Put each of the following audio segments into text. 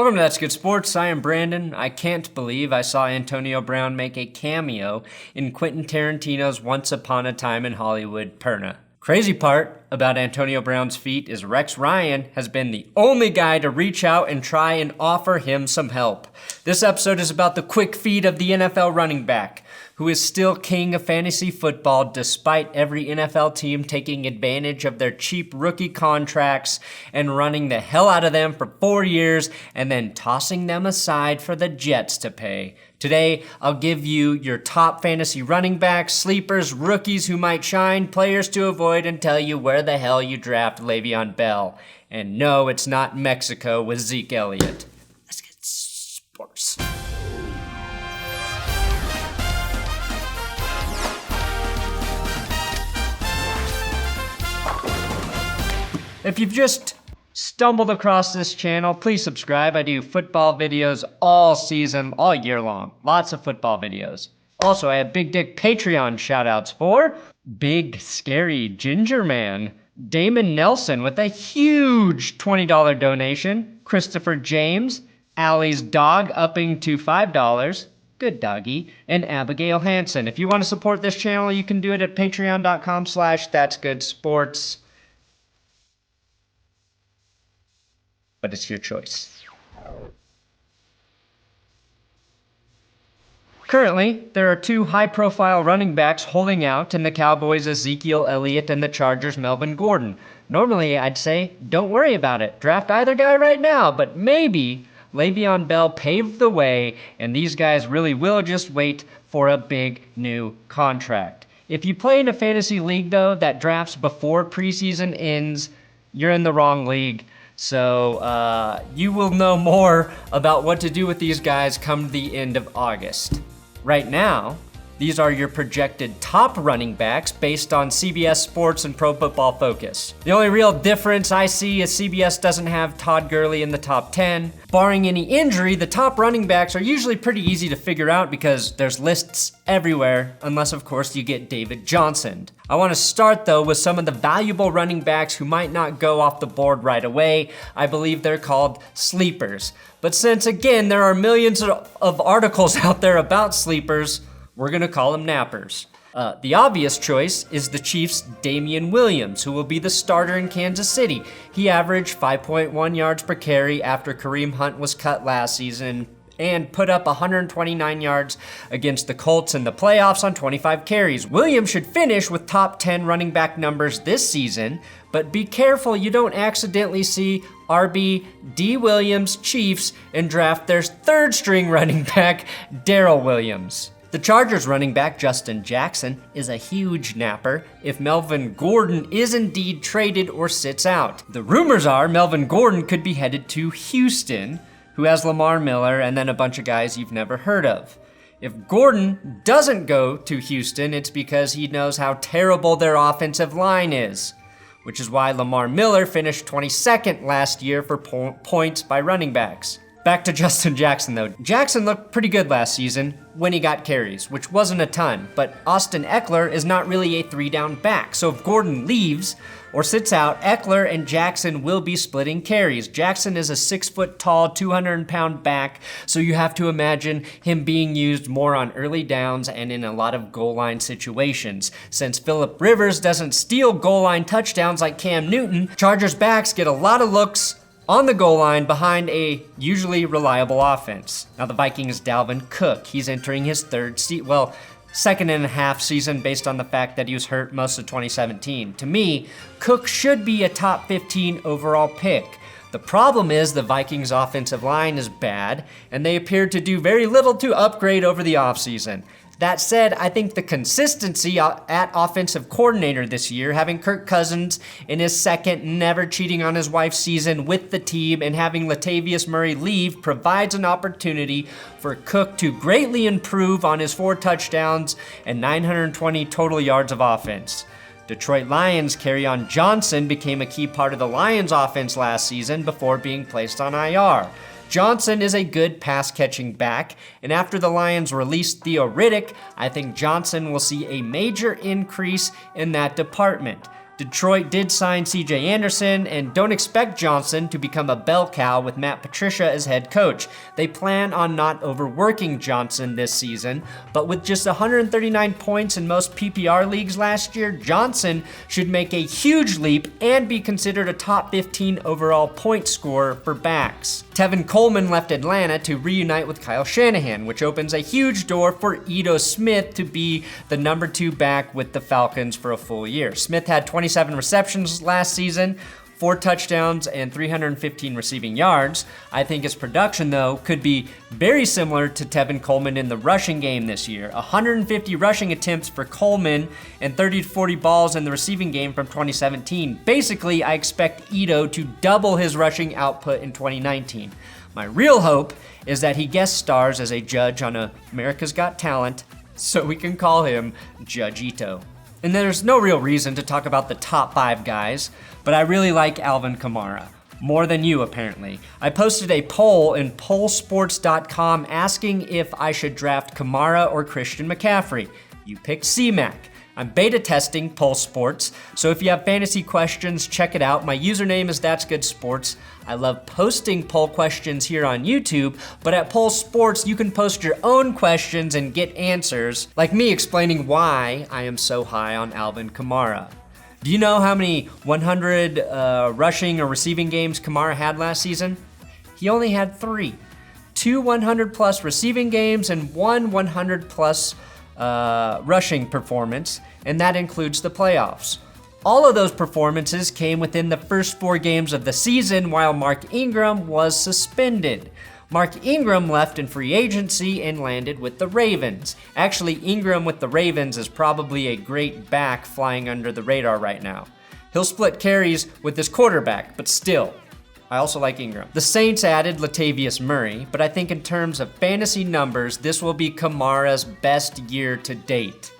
Welcome to That's Good Sports. I am Brandon. I can't believe I saw Antonio Brown make a cameo in Quentin Tarantino's Once Upon a Time in Hollywood Perna. Crazy part about Antonio Brown's feat is Rex Ryan has been the only guy to reach out and try and offer him some help. This episode is about the quick feet of the NFL running back, who is still king of fantasy football despite every NFL team taking advantage of their cheap rookie contracts and running the hell out of them for 4 years and then tossing them aside for the Jets to pay. Today, I'll give you your top fantasy running backs, sleepers, rookies who might shine, players to avoid, and tell you where the hell you draft Le'Veon Bell. And no, it's not Mexico with Zeke Elliott. Let's get sports. If you've just stumbled across this channel, please subscribe. I do football videos all season, all year long. Lots of football videos. Also, I have Big Dick Patreon shoutouts for Big Scary Ginger Man, Damon Nelson with a huge $20 donation, Christopher James, Allie's dog upping to $5, good doggy, and Abigail Hansen. If you want to support this channel, you can do it at patreon.com/that'sgoodsports. But it's your choice. Currently, there are two high-profile running backs holding out in the Cowboys' Ezekiel Elliott and the Chargers' Melvin Gordon. Normally, I'd say, don't worry about it. Draft either guy right now, but maybe Le'Veon Bell paved the way, and these guys really will just wait for a big new contract. If you play in a fantasy league, though, that drafts before preseason ends, you're in the wrong league. So you will know more about what to do with these guys come the end of August. Right now, these are your projected top running backs based on CBS Sports and Pro Football Focus. The only real difference I see is CBS doesn't have Todd Gurley in the top 10. Barring any injury, the top running backs are usually pretty easy to figure out because there's lists everywhere, unless of course you get David Johnson. I want to start though with some of the valuable running backs who might not go off the board right away. I believe they're called sleepers. But since again, there are millions of articles out there about sleepers, we're gonna call them nappers. The obvious choice is the Chiefs' Damian Williams, who will be the starter in Kansas City. He averaged 5.1 yards per carry after Kareem Hunt was cut last season and put up 129 yards against the Colts in the playoffs on 25 carries. Williams should finish with top 10 running back numbers this season, but be careful you don't accidentally see RB D. Williams Chiefs and draft their third string running back, Darrell Williams. The Chargers running back Justin Jackson is a huge napper if Melvin Gordon is indeed traded or sits out. The rumors are Melvin Gordon could be headed to Houston, who has Lamar Miller and then a bunch of guys you've never heard of. If Gordon doesn't go to Houston, it's because he knows how terrible their offensive line is, which is why Lamar Miller finished 22nd last year for points by running backs. Back to Justin Jackson though. Jackson looked pretty good last season when he got carries, which wasn't a ton, but Austin Eckler is not really a 3-down back, so if Gordon leaves or sits out, Eckler and Jackson will be splitting carries. Jackson is a 6-foot-tall, 200-pound back, so you have to imagine him being used more on early downs and in a lot of goal line situations. Since Phillip Rivers doesn't steal goal line touchdowns like Cam Newton, Chargers backs get a lot of looks on the goal line behind a usually reliable offense. Now the Vikings' Dalvin Cook, he's entering his second and a half season based on the fact that he was hurt most of 2017. To me, Cook should be a top 15 overall pick. The problem is the Vikings' offensive line is bad, and they appear to do very little to upgrade over the offseason. That said, I think the consistency at offensive coordinator this year, having Kirk Cousins in his second never cheating on his wife's season with the team and having Latavius Murray leave provides an opportunity for Cook to greatly improve on his 4 touchdowns and 920 total yards of offense. Detroit Lions' Keyyon Johnson became a key part of the Lions' offense last season before being placed on IR. Johnson is a good pass-catching back, and after the Lions released Theo Riddick, I think Johnson will see a major increase in that department. Detroit did sign C.J. Anderson and don't expect Johnson to become a bell cow with Matt Patricia as head coach. They plan on not overworking Johnson this season, but with just 139 points in most PPR leagues last year, Johnson should make a huge leap and be considered a top 15 overall point scorer for backs. Tevin Coleman left Atlanta to reunite with Kyle Shanahan, which opens a huge door for Ito Smith to be the number 2 back with the Falcons for a full year. Smith had 27 receptions last season, 4 touchdowns, and 315 receiving yards. I think his production, though, could be very similar to Tevin Coleman in the rushing game this year. 150 rushing attempts for Coleman and 30 to 40 balls in the receiving game from 2017. Basically, I expect Ito to double his rushing output in 2019. My real hope is that he guest stars as a judge on America's Got Talent, so we can call him Judge Ito. And there's no real reason to talk about the top 5 guys, but I really like Alvin Kamara. More than you, apparently. I posted a poll in pollsports.com asking if I should draft Kamara or Christian McCaffrey. You picked C-Mac. I'm beta testing Poll Sports, so if you have fantasy questions, check it out. My username is That's Good Sports. I love posting poll questions here on YouTube, but at Poll Sports, you can post your own questions and get answers, like me explaining why I am so high on Alvin Kamara. Do you know how many 100 rushing or receiving games Kamara had last season? He only had 3. 2 100-plus receiving games and 1 100-plus rushing performance, and that includes the playoffs. All of those performances came within the first 4 games of the season while Mark Ingram was suspended. Mark Ingram left in free agency and landed with the Ravens. Actually, Ingram with the Ravens is probably a great back flying under the radar right now. He'll split carries with his quarterback, but still, I also like Ingram. The Saints added Latavius Murray, but I think in terms of fantasy numbers, this will be Kamara's best year to date.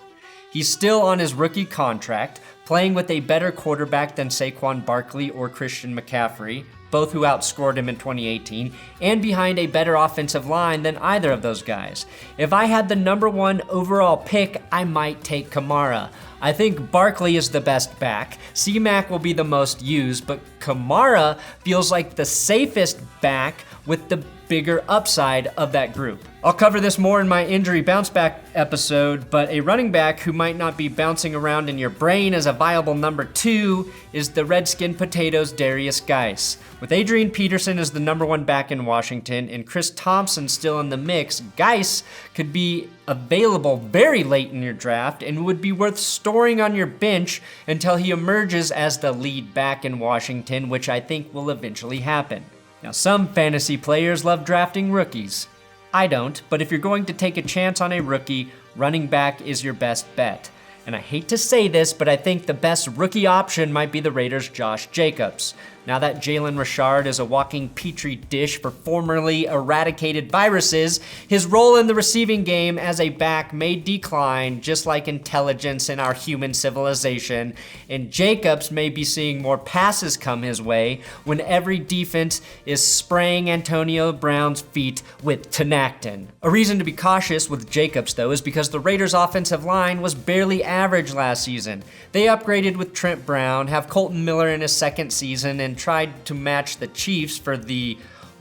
He's still on his rookie contract, playing with a better quarterback than Saquon Barkley or Christian McCaffrey, both who outscored him in 2018, and behind a better offensive line than either of those guys. If I had the number 1 overall pick, I might take Kamara. I think Barkley is the best back. C-Mac will be the most used, but Kamara feels like the safest back with the bigger upside of that group. I'll cover this more in my injury bounce back episode, but a running back who might not be bouncing around in your brain as a viable number 2 is the Redskin Potatoes' Darius Geis. With Adrian Peterson as the number 1 back in Washington and Chris Thompson still in the mix, Geis could be available very late in your draft and would be worth storing on your bench until he emerges as the lead back in Washington, which I think will eventually happen. Now, some fantasy players love drafting rookies. I don't, but if you're going to take a chance on a rookie, running back is your best bet. And I hate to say this, but I think the best rookie option might be the Raiders' Josh Jacobs. Now that Jalen Richard is a walking petri dish for formerly eradicated viruses, his role in the receiving game as a back may decline, just like intelligence in our human civilization, and Jacobs may be seeing more passes come his way when every defense is spraying Antonio Brown's feet with Tinactin. A reason to be cautious with Jacobs, though, is because the Raiders' offensive line was barely average last season. They upgraded with Trent Brown, have Colton Miller in his second season, and tried to match the Chiefs for the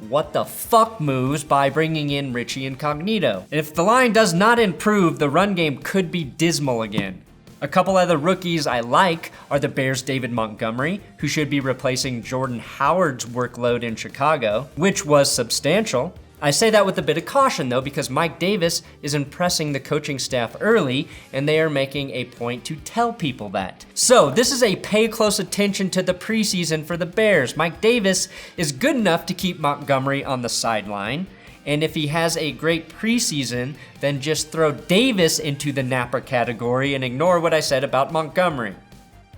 what the fuck moves by bringing in Richie Incognito. And if the line does not improve, the run game could be dismal again. A couple other rookies I like are the Bears' David Montgomery, who should be replacing Jordan Howard's workload in Chicago, which was substantial. I say that with a bit of caution, though, because Mike Davis is impressing the coaching staff early, and they are making a point to tell people that. So this is a pay close attention to the preseason for the Bears. Mike Davis is good enough to keep Montgomery on the sideline, and if he has a great preseason, then just throw Davis into the napper category and ignore what I said about Montgomery.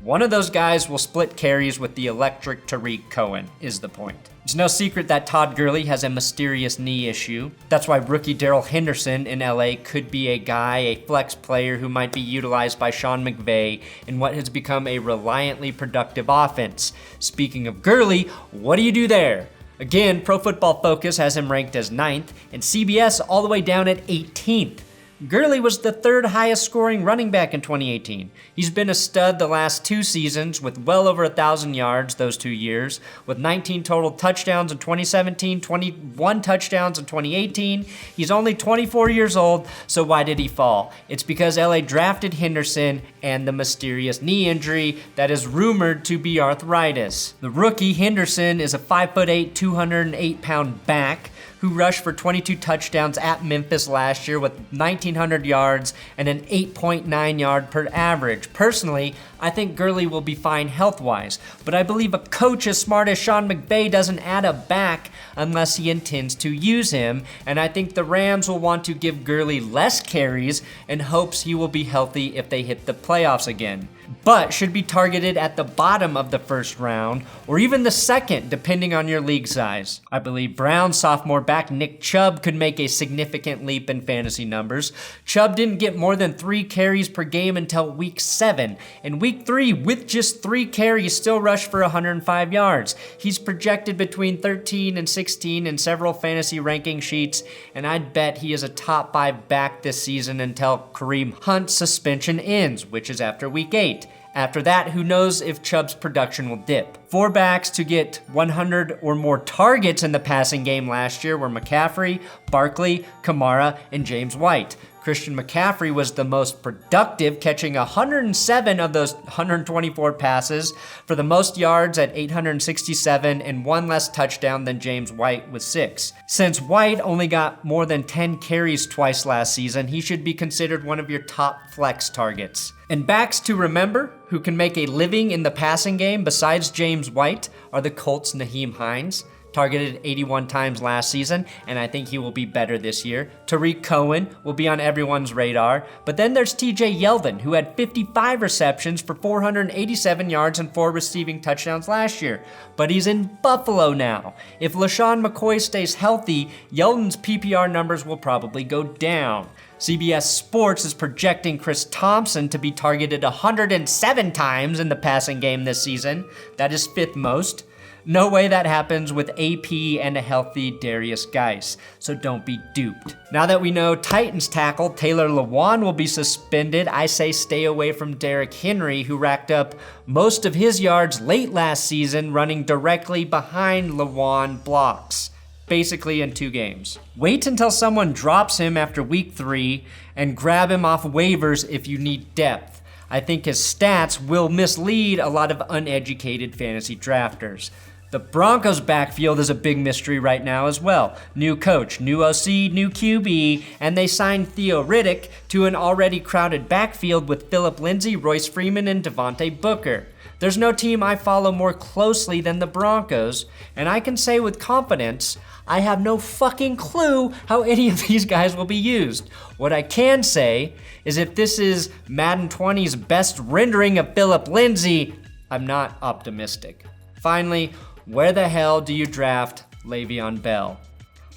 One of those guys will split carries with the electric Tariq Cohen, is the point. It's no secret that Todd Gurley has a mysterious knee issue. That's why rookie Darrell Henderson in LA could be a guy, a flex player who might be utilized by Sean McVay in what has become a reliantly productive offense. Speaking of Gurley, what do you do there? Again, Pro Football Focus has him ranked as 9th, and CBS all the way down at 18th. Gurley was the third highest scoring running back in 2018. He's been a stud the last 2 seasons with well over 1,000 yards those 2 years, with 19 total touchdowns in 2017, 21 touchdowns in 2018. He's only 24 years old, so why did he fall? It's because LA drafted Henderson and the mysterious knee injury that is rumored to be arthritis. The rookie Henderson is a 5'8", 208-pound back who rushed for 22 touchdowns at Memphis last year with 1,900 yards and an 8.9 yard per average. Personally, I think Gurley will be fine health-wise, but I believe a coach as smart as Sean McVay doesn't add a back unless he intends to use him, and I think the Rams will want to give Gurley less carries in hopes he will be healthy if they hit the playoffs again, but should be targeted at the bottom of the first round or even the second, depending on your league size. I believe Browns sophomore back Nick Chubb could make a significant leap in fantasy numbers. Chubb didn't get more than 3 carries per game until week 7. In week 3, with just 3 carries, still rushed for 105 yards. He's projected between 13 and 16 in several fantasy ranking sheets, and I'd bet he is a top 5 back this season until Kareem Hunt's suspension ends, which is after week 8. After that, who knows if Chubb's production will dip. 4 backs to get 100 or more targets in the passing game last year were McCaffrey, Barkley, Kamara, and James White. Christian McCaffrey was the most productive, catching 107 of those 124 passes for the most yards at 867 and 1 less touchdown than James White with 6. Since White only got more than 10 carries twice last season, he should be considered one of your top flex targets. And backs to remember who can make a living in the passing game besides James White are the Colts' Nyheim Hines. Targeted 81 times last season, and I think he will be better this year. Tariq Cohen will be on everyone's radar, but then there's TJ Yeldon, who had 55 receptions for 487 yards and 4 receiving touchdowns last year, but he's in Buffalo now. If LaShawn McCoy stays healthy, Yeldon's PPR numbers will probably go down. CBS Sports is projecting Chris Thompson to be targeted 107 times in the passing game this season. That is 5th most. No way that happens with AP and a healthy Darius Geis, so don't be duped. Now that we know Titans tackle Taylor Lewan will be suspended, I say stay away from Derrick Henry, who racked up most of his yards late last season running directly behind Lewan blocks, basically in 2 games. Wait until someone drops him after week 3 and grab him off waivers if you need depth. I think his stats will mislead a lot of uneducated fantasy drafters. The Broncos' backfield is a big mystery right now as well. New coach, new OC, new QB, and they signed Theo Riddick to an already crowded backfield with Phillip Lindsay, Royce Freeman, and Devontae Booker. There's no team I follow more closely than the Broncos, and I can say with confidence, I have no fucking clue how any of these guys will be used. What I can say is if this is Madden 20's best rendering of Phillip Lindsay, I'm not optimistic. Finally, where the hell do you draft Le'Veon Bell?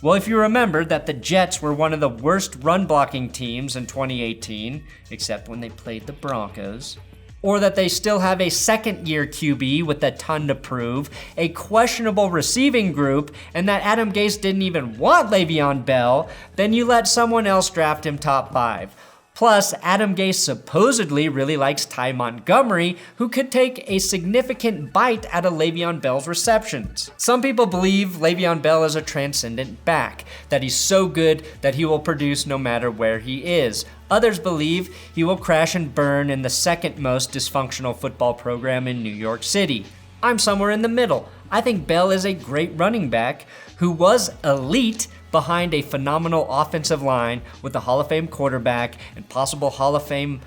Well, if you remember that the Jets were one of the worst run-blocking teams in 2018, except when they played the Broncos, or that they still have a second-year QB with a ton to prove, a questionable receiving group, and that Adam Gase didn't even want Le'Veon Bell, then you let someone else draft him top 5. Plus, Adam Gase supposedly really likes Ty Montgomery, who could take a significant bite out of Le'Veon Bell's receptions. Some people believe Le'Veon Bell is a transcendent back, that he's so good that he will produce no matter where he is. Others believe he will crash and burn in the second most dysfunctional football program in New York City. I'm somewhere in the middle. I think Bell is a great running back who was elite behind a phenomenal offensive line with a Hall of Fame quarterback and possible Hall of Fame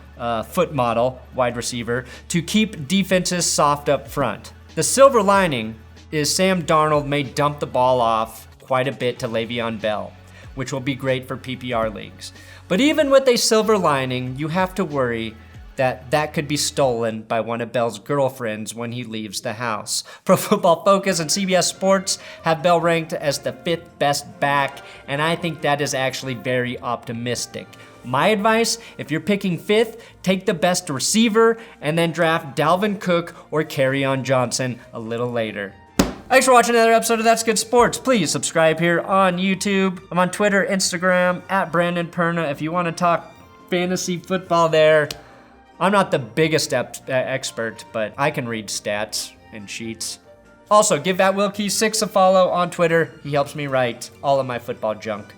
foot model wide receiver to keep defenses soft up front. The silver lining is Sam Darnold may dump the ball off quite a bit to Le'Veon Bell, which will be great for PPR leagues. But even with a silver lining, you have to worry that could be stolen by one of Bell's girlfriends when he leaves the house. Pro Football Focus and CBS Sports have Bell ranked as the 5th best back, and I think that is actually very optimistic. My advice, if you're picking 5th, take the best receiver and then draft Dalvin Cook or Keyyon Johnson a little later. Thanks for watching another episode of That's Good Sports. Please subscribe here on YouTube. I'm on Twitter, Instagram, at Brandon Perna. If you want to talk fantasy football there, I'm not the biggest expert, but I can read stats and sheets. Also, give that Wilkie6 a follow on Twitter. He helps me write all of my football junk.